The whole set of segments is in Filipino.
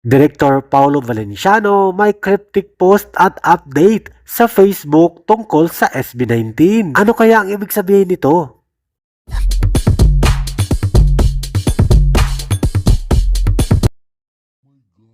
Director Paolo Valenciano may cryptic post at update sa Facebook tungkol sa SB19. Ano kaya ang ibig sabihin nito?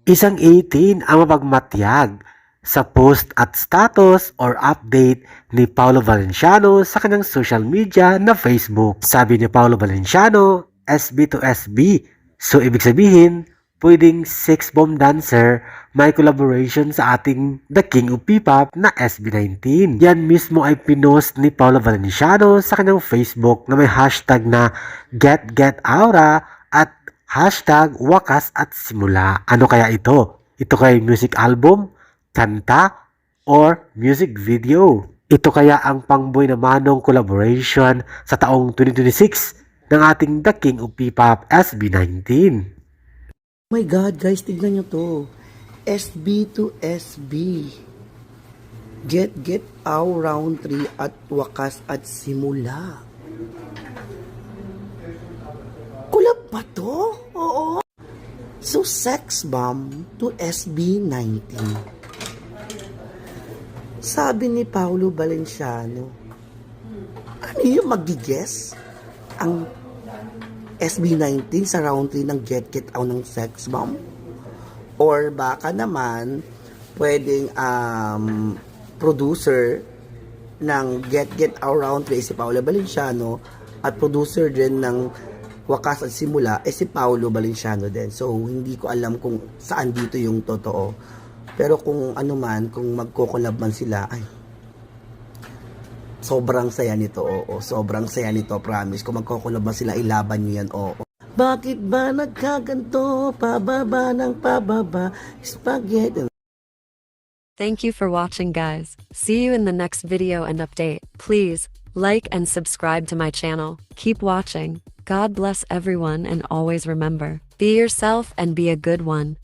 Isang 18 ang mapagmatyag sa post at status or update ni Paolo Valenciano sa kanyang social media na Facebook. Sabi ni Paolo Valenciano, SB to SB. So ibig sabihin, pwedeng Six Bomb Dancer may collaboration sa ating The King of P-Pop na SB19. Yan mismo ay pinost ni Paolo Valenciano sa kanyang Facebook na may hashtag na GetGetAura at hashtag wakas at simula. Ano kaya ito? Ito kay music album, kanta, or music video? Ito kaya ang pangboy na manong collaboration sa taong 2026 ng ating The King of P-Pop SB19. Oh my God, guys, tignan nyo to. SB to SB. Get out round 3 at wakas at simula. Kulab ba to? Oo. So, Sex Bomb to SB19. Sabi ni Paolo Valenciano, ano yung mag-guess? Ang SB19 sa round 3 ng Get Out ng Sex Bomb? Or baka naman, pwedeng producer ng Get Out round 3 si Paolo Valenciano at producer din ng Wakas at Simula si Paolo Valenciano din. So, hindi ko alam kung saan dito yung totoo. Pero kung ano man, kung magko-collab man sila, ay, sobrang saya nito, oo. Sobrang saya nito, promise. Kung magko-collab man sila, ilaban nyo yan, oo. Bakit ba nagkaganto? Pababa ng pababa, spaghetti. Thank you for watching, guys. See you in the next video and update. Please like and subscribe to my channel. Keep watching. God bless everyone, and always remember, be yourself and be a good one.